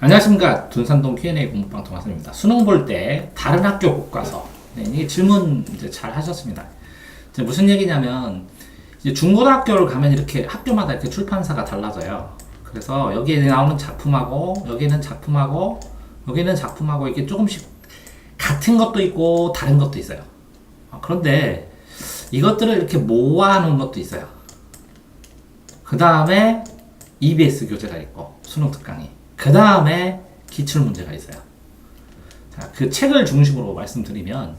안녕하십니까. 둔산동 Q&A 공부방 동화선입니다. 수능 볼 때 다른 학교 교과서. 네, 이게 질문 이제 잘 하셨습니다. 이제 무슨 얘기냐면, 이제 중고등학교를 가면 이렇게 학교마다 이렇게 출판사가 달라져요. 그래서 여기에 나오는 작품하고, 여기는 작품하고, 여기는 작품하고 이렇게 조금씩 같은 것도 있고, 다른 것도 있어요. 그런데 이것들을 이렇게 모아놓은 것도 있어요. 그 다음에 EBS 교재가 있고, 수능 특강이. 그 다음에 기출문제가 있어요. 자, 그 책을 중심으로 말씀드리면,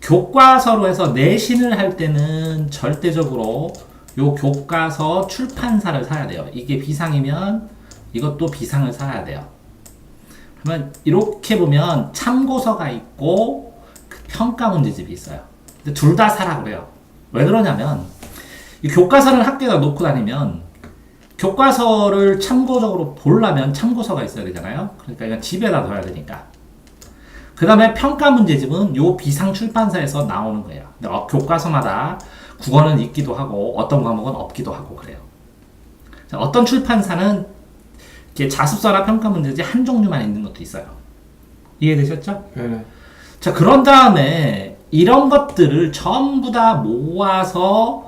교과서로 해서 내신을 할 때는 절대적으로 요 교과서 출판사를 사야 돼요. 이게 비상이면 이것도 비상을 사야 돼요. 그러면 이렇게 보면 참고서가 있고 그 평가 문제집이 있어요. 근데 둘 다 사라 그래요. 왜 그러냐면 이 교과서를 학교에다 놓고 다니면 교과서를 참고적으로 보려면 참고서가 있어야 되잖아요. 그러니까 이건 집에다 둬야 되니까. 그 다음에 평가 문제집은 요 비상 출판사에서 나오는 거예요. 근데 교과서마다 국어는 있기도 하고 어떤 과목은 없기도 하고 그래요. 자, 어떤 출판사는 이렇게 자습서나 평가 문제집 한 종류만 있는 것도 있어요. 이해되셨죠? 네. 자, 그런 다음에 이런 것들을 전부 다 모아서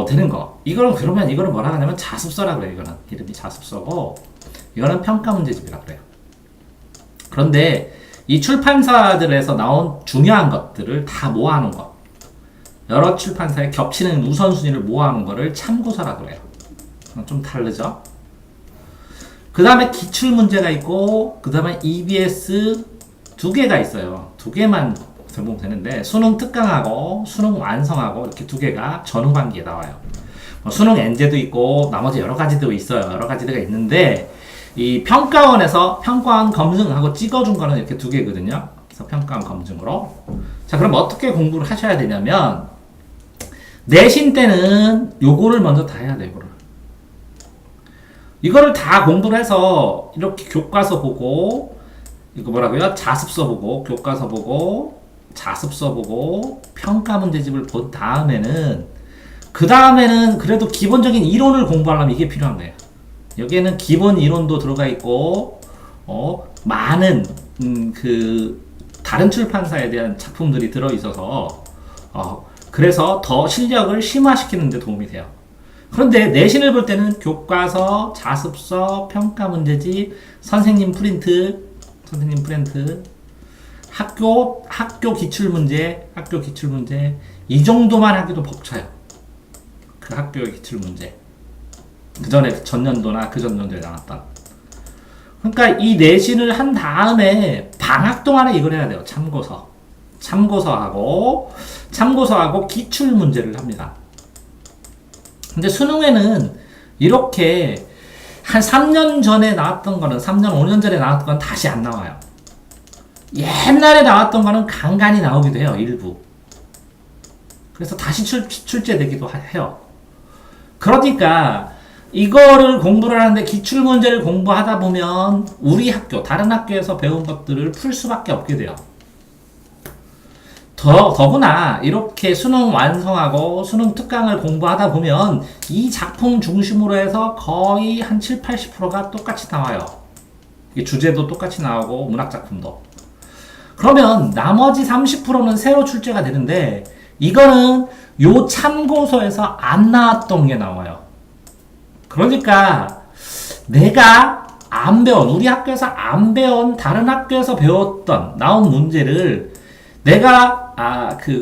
되는 거. 그러면 이거는 뭐라 하냐면 자습서라 그래요. 이거는 이름이 자습서고, 이거는 평가 문제집이라 그래요. 그런데 이 출판사들에서 나온 중요한 것들을 다 모아놓은 것, 여러 출판사에 겹치는 우선순위를 모아놓은 거를 참고서라 그래요. 좀 다르죠? 그 다음에 기출문제가 있고, 그 다음에 EBS 두 개가 있어요. 두 개만 보면 되는데, 수능 특강하고 수능 완성하고 이렇게 두 개가 전후반기에 나와요. 수능 엔제도 있고 나머지 여러 가지도 있어요. 여러 가지가 있는데, 이 평가원에서 평가원 검증하고 찍어준 거는 이렇게 두 개거든요. 그래서 평가원 검증으로. 자, 그럼 어떻게 공부를 하셔야 되냐면, 내신 때는 요거를 먼저 다 해야 돼요. 이거를 다 공부를 해서 이렇게 교과서 보고, 이거 뭐라고요? 자습서 보고, 교과서 보고, 자습서 보고, 평가 문제집을 본 다음에는, 그 다음에는 그래도 기본적인 이론을 공부하려면 이게 필요한 거예요. 여기에는 기본 이론도 들어가 있고, 많은, 다른 출판사에 대한 작품들이 들어있어서, 그래서 더 실력을 심화시키는 데 도움이 돼요. 그런데 내신을 볼 때는 교과서, 자습서, 평가 문제집, 선생님 프린트, 학교 기출문제, 이 정도만 하기도 벅차요. 그 학교의 기출문제. 그 전에 전년도나 그 전년도에 나왔던. 그러니까 이 내신을 한 다음에 방학 동안에 이걸 해야 돼요. 참고서하고 기출문제를 합니다. 근데 수능에는 이렇게 한 3년 전에 나왔던 거는, 3년, 5년 전에 나왔던 건 다시 안 나와요. 옛날에 나왔던 거는 간간히 나오기도 해요. 일부. 그래서 다시 출제되기도 해요. 그러니까 이거를 공부를 하는데 기출문제를 공부하다 보면 우리 학교, 다른 학교에서 배운 것들을 풀 수밖에 없게 돼요. 더구나 이렇게 수능 완성하고 수능 특강을 공부하다 보면 이 작품 중심으로 해서 거의 한 7, 80%가 똑같이 나와요. 주제도 똑같이 나오고 문학작품도. 그러면 나머지 30%는 새로 출제가 되는데, 이거는 요 참고서에서 안 나왔던 게 나와요. 그러니까 내가 안 배운, 우리 학교에서 안 배운, 다른 학교에서 배웠던 나온 문제를 내가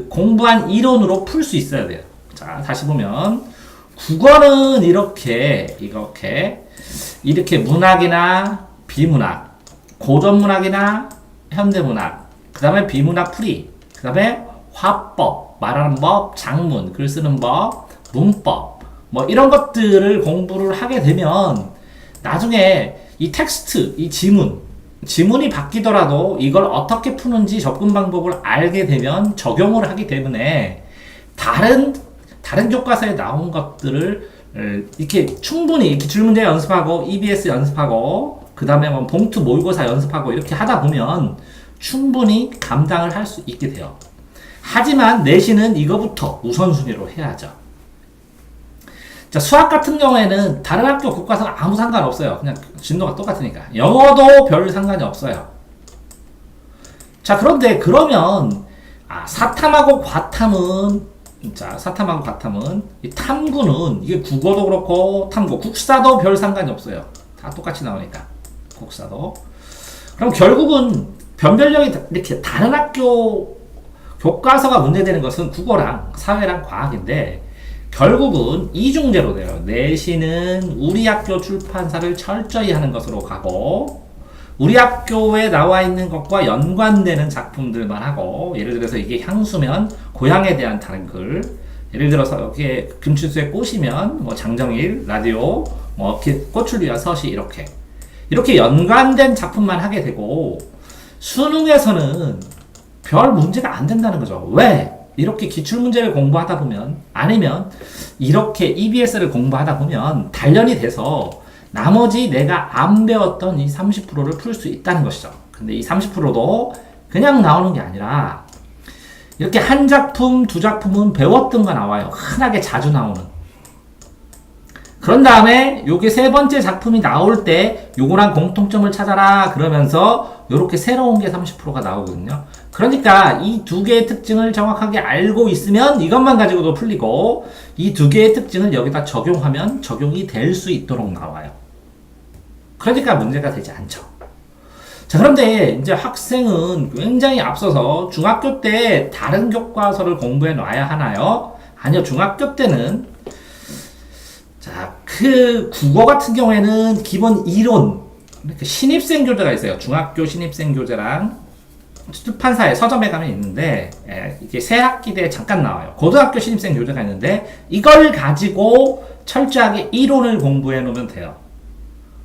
공부한 이론으로 풀 수 있어야 돼요. 자, 다시 보면 국어는 이렇게 문학이나 비문학, 고전문학이나 현대문학, 그 다음에 비문학 풀이, 그 다음에 화법, 말하는 법, 장문, 글 쓰는 법, 문법, 뭐 이런 것들을 공부를 하게 되면 나중에 이 텍스트, 이 지문이 바뀌더라도 이걸 어떻게 푸는지 접근 방법을 알게 되면 적용을 하기 때문에 다른 교과서에 나온 것들을 이렇게 충분히 기출문제 연습하고 EBS 연습하고 그 다음에 뭐 봉투 모의고사 연습하고 이렇게 하다 보면 충분히 감당을 할 수 있게 돼요. 하지만 내신은 이거부터 우선순위로 해야죠. 자, 수학 같은 경우에는 다른 학교 교과서가 아무 상관없어요. 그냥 진도가 똑같으니까. 영어도 별 상관이 없어요. 자, 그런데 그러면 사탐하고 과탐은 자, 사탐하고 과탐은 이 탐구는 이게 국어도 그렇고 탐구, 국사도 별 상관이 없어요. 다 똑같이 나오니까. 국사도. 그럼 결국은 변별력이 이렇게 다른 학교 교과서가 문제되는 것은 국어랑 사회랑 과학인데 결국은 이중제로 돼요. 내신은 우리 학교 출판사를 철저히 하는 것으로 가고 우리 학교에 나와 있는 것과 연관되는 작품들만 하고 예를 들어서 이게 향수면 고향에 대한 다른 글 예를 들어서 여기에 금치수에 꽃이면 뭐 장정일, 라디오, 뭐 꽃을 위한 서시 이렇게 연관된 작품만 하게 되고 수능에서는 별 문제가 안 된다는 거죠. 왜? 이렇게 기출문제를 공부하다 보면 아니면 이렇게 EBS를 공부하다 보면 단련이 돼서 나머지 내가 안 배웠던 이 30%를 풀 수 있다는 것이죠. 근데 이 30%도 그냥 나오는 게 아니라 이렇게 한 작품, 두 작품은 배웠던 거 나와요. 흔하게 자주 나오는. 그런 다음에 요게 세 번째 작품이 나올 때 요거랑 공통점을 찾아라 그러면서 요렇게 새로운 게 30%가 나오거든요. 그러니까 이 두 개의 특징을 정확하게 알고 있으면 이것만 가지고도 풀리고 이 두 개의 특징을 여기다 적용하면 적용이 될 수 있도록 나와요. 그러니까 문제가 되지 않죠. 자, 그런데 이제 학생은 굉장히 앞서서 중학교 때 다른 교과서를 공부해 놔야 하나요? 아니요, 중학교 때는 자, 그 국어 같은 경우에는 기본 이론 이렇게 신입생 교재가 있어요. 중학교 신입생 교재랑 출판사에 서점에 가면 있는데 이게 새 학기 때 잠깐 나와요. 고등학교 신입생 교재가 있는데 이걸 가지고 철저하게 이론을 공부해 놓으면 돼요.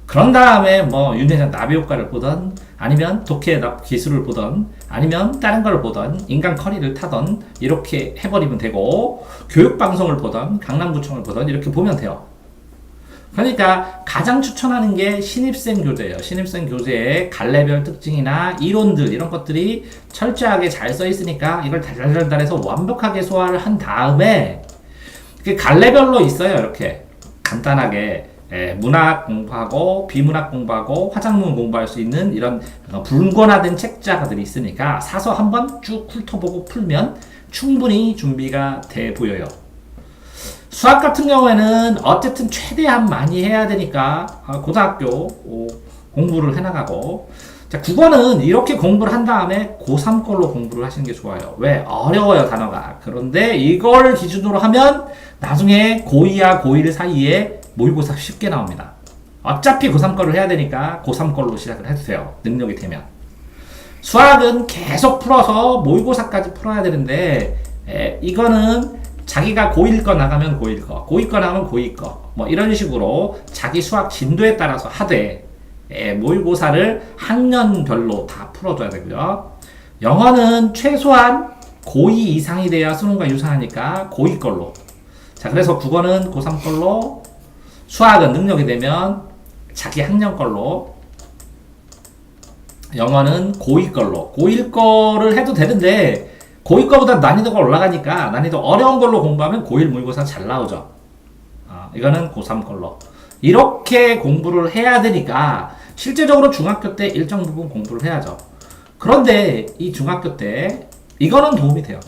그런 다음에 뭐 윤회전 나비 효과를 보던 아니면 독해 기술을 보던 아니면 다른 걸 보던 인간 커리를 타던 이렇게 해버리면 되고 교육방송을 보던 강남구청을 보던 이렇게 보면 돼요. 그러니까 가장 추천하는 게 신입생 교재예요. 신입생 교재의 갈래별 특징이나 이론들 이런 것들이 철저하게 잘 써 있으니까 이걸 달달달달해서 완벽하게 소화를 한 다음에 갈래별로 있어요. 이렇게 간단하게 문학 공부하고 비문학 공부하고 화작문 공부할 수 있는 이런 분권화된 책자들이 있으니까 사서 한번 쭉 훑어보고 풀면 충분히 준비가 돼 보여요. 수학 같은 경우에는 어쨌든 최대한 많이 해야 되니까 고등학교 공부를 해나가고 자, 국어는 이렇게 공부를 한 다음에 고3 걸로 공부를 하시는 게 좋아요. 왜? 어려워요, 단어가. 그런데 이걸 기준으로 하면 나중에 고2와 고1 사이에 모의고사 쉽게 나옵니다. 어차피 고3 걸로 해야 되니까 고3 걸로 시작을 해도 돼요. 능력이 되면. 수학은 계속 풀어서 모의고사까지 풀어야 되는데 이거는 자기가 고1 거 나가면 고1 거, 고2 거 나가면 고2 거 뭐 이런 식으로 자기 수학 진도에 따라서 하되 모의고사를 학년별로 다 풀어줘야 되고요. 영어는 최소한 고2 이상이 돼야 수능과 유사하니까 고2 걸로. 자, 그래서 국어는 고3 걸로, 수학은 능력이 되면 자기 학년 걸로, 영어는 고2 걸로. 고1 거를 해도 되는데 고2 거보다 난이도가 올라가니까 난이도 어려운 걸로 공부하면 고1 모의고사 잘 나오죠. 이거는 고3 걸로. 이렇게 공부를 해야 되니까 실제적으로 중학교 때 일정 부분 공부를 해야죠. 그런데 이 중학교 때 이거는 도움이 돼요.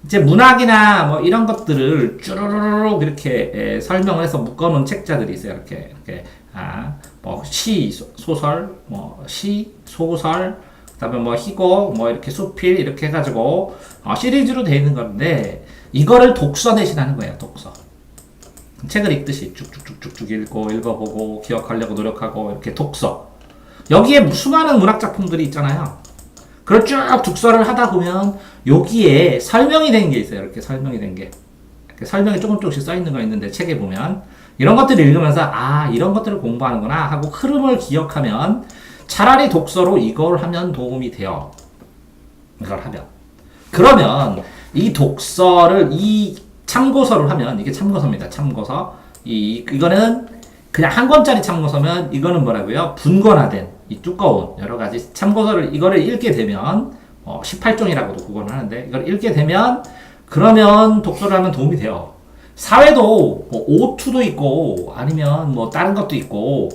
이제 문학이나 뭐 이런 것들을 쭈루루룩 이렇게 설명을 해서 묶어놓은 책자들이 있어요. 이렇게 뭐 시, 소설, 뭐 시, 소설, 그다음에 뭐 희곡, 뭐 이렇게 수필 이렇게 해가지고 시리즈로 되어 있는 건데 이거를 독서 대신 하는 거예요. 독서. 책을 읽듯이 쭉쭉쭉쭉 읽어보고 기억하려고 노력하고 이렇게 독서. 여기에 수많은 문학 작품들이 있잖아요. 그걸 쭉 독서를 하다 보면 여기에 설명이 된 게 있어요. 이렇게 설명이 된 게. 이렇게 설명이 조금씩 써 있는 거 있는데 책에 보면 이런 것들을 읽으면서 이런 것들을 공부하는구나 하고 흐름을 기억하면 차라리 독서로 이걸 하면 도움이 돼요. 이걸 하면. 그러면 이 독서를 참고서를 하면 이게 참고서입니다. 참고서. 이거는 그냥 한 권짜리 참고서면 이거는 뭐라고요? 분권화된 이 두꺼운 여러 가지 참고서를 이거를 읽게 되면 18종이라고도 그거는 하는데 이걸 읽게 되면 그러면 독서를 하면 도움이 돼요. 사회도 뭐 O2도 있고 아니면 뭐 다른 것도 있고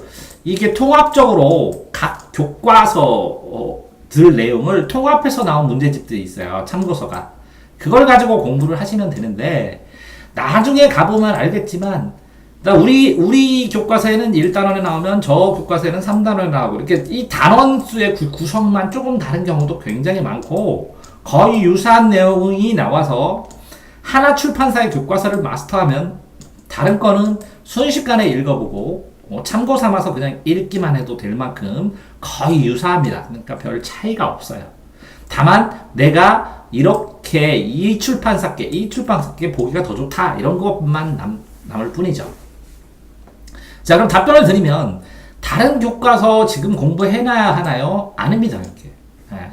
이게 통합적으로 각 교과서들 내용을 통합해서 나온 문제집들이 있어요. 참고서가. 그걸 가지고 공부를 하시면 되는데 나중에 가보면 알겠지만 우리 교과서에는 1단원에 나오면 저 교과서에는 3단원에 나오고 이렇게 이 단원 수의 구성만 조금 다른 경우도 굉장히 많고 거의 유사한 내용이 나와서 하나 출판사의 교과서를 마스터하면 다른 거는 순식간에 읽어보고 참고 삼아서 그냥 읽기만 해도 될 만큼 거의 유사합니다. 그러니까 별 차이가 없어요. 다만 내가 이렇게 이 출판사께 보기가 더 좋다 이런 것만 남을 뿐이죠. 자, 그럼 답변을 드리면 다른 교과서 지금 공부해놔야 하나요? 아닙니다. 이렇게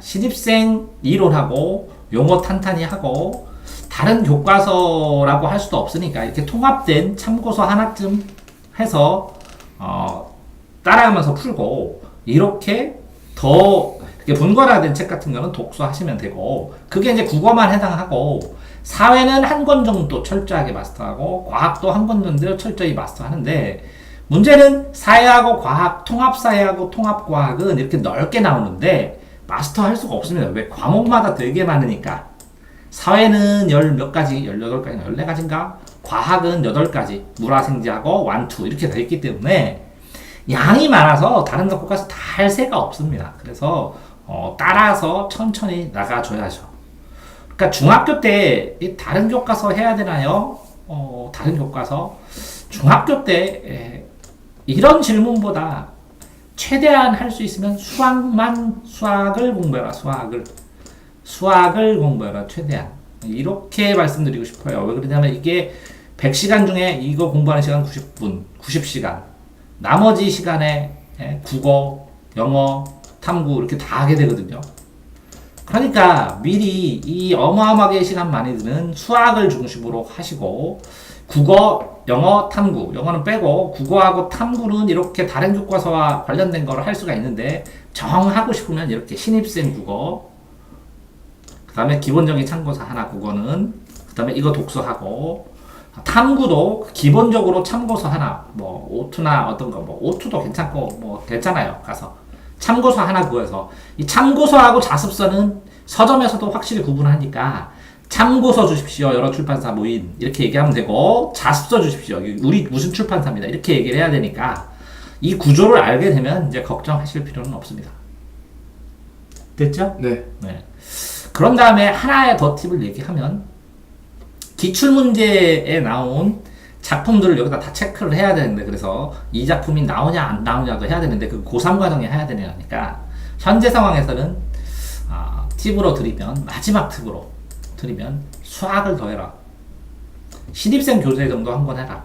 신입생 이론하고 용어 탄탄히 하고 다른 교과서라고 할 수도 없으니까 이렇게 통합된 참고서 하나쯤 해서 따라가면서 풀고 이렇게 더 분권화된 책 같은 거는 독서하시면 되고 그게 이제 국어만 해당하고 사회는 한 권 정도 철저하게 마스터하고 과학도 한 권 정도 철저히 마스터하는데 문제는 사회하고 과학, 통합사회하고 통합과학은 이렇게 넓게 나오는데 마스터할 수가 없습니다. 왜? 과목마다 되게 많으니까. 사회는 몇 가지, 18가지, 14가지인가? 과학은 8가지, 물화생지하고 완투 이렇게 돼 있기 때문에 양이 많아서 다른 교과서 다 할 새가 없습니다. 그래서 따라서 천천히 나가줘야죠. 그러니까 중학교 때 다른 교과서 해야 되나요? 다른 교과서 중학교 때 이런 질문보다 최대한 할 수 있으면 수학을 공부해라. 수학을 공부해라. 최대한 이렇게 말씀드리고 싶어요. 왜 그러냐면 이게 100시간 중에 이거 공부하는 시간 90분 90시간 나머지 시간에 국어, 영어, 탐구 이렇게 다 하게 되거든요. 그러니까 미리 이 어마어마하게 시간 많이 드는 수학을 중심으로 하시고 국어, 영어, 탐구 영어는 빼고 국어하고 탐구는 이렇게 다른 교과서와 관련된 거를 할 수가 있는데 정하고 싶으면 이렇게 신입생 국어 그 다음에 기본적인 참고서 하나 국어는 그 다음에 이거 독서하고 탐구도 기본적으로 참고서 하나 뭐 오투나 어떤 거 뭐 오투도 괜찮고 뭐 괜찮아요. 가서 참고서 하나 구해서 이 참고서하고 자습서는 서점에서도 확실히 구분하니까 참고서 주십시오. 여러 출판사 모임 이렇게 얘기하면 되고 자습서 주십시오. 우리 무슨 출판사입니다. 이렇게 얘기를 해야 되니까 이 구조를 알게 되면 이제 걱정하실 필요는 없습니다. 됐죠? 네. 네. 그런 다음에 하나의 더 팁을 얘기하면 기출문제에 나온 작품들을 여기다 다 체크를 해야 되는데 그래서 이 작품이 나오냐 안 나오냐도 해야 되는데 그 고3 과정에 해야 되니까 현재 상황에서는 팁으로 드리면 마지막 팁으로 드리면 수학을 더해라. 신입생 교재 정도 한 권 해라.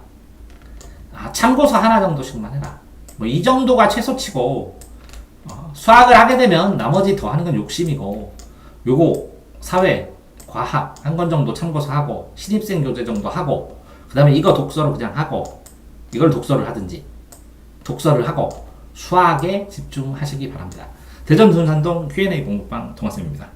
참고서 하나 정도씩만 해라. 뭐 이 정도가 최소치고 수학을 하게 되면 나머지 더 하는 건 욕심이고 요거 사회, 과학 한 권 정도 참고서 하고 신입생 교재 정도 하고 그 다음에 이거 독서를 그냥 하고 이걸 독서를 하든지 독서를 하고 수학에 집중하시기 바랍니다. 대전 둔산동 Q&A 공부방 동아쌤입니다.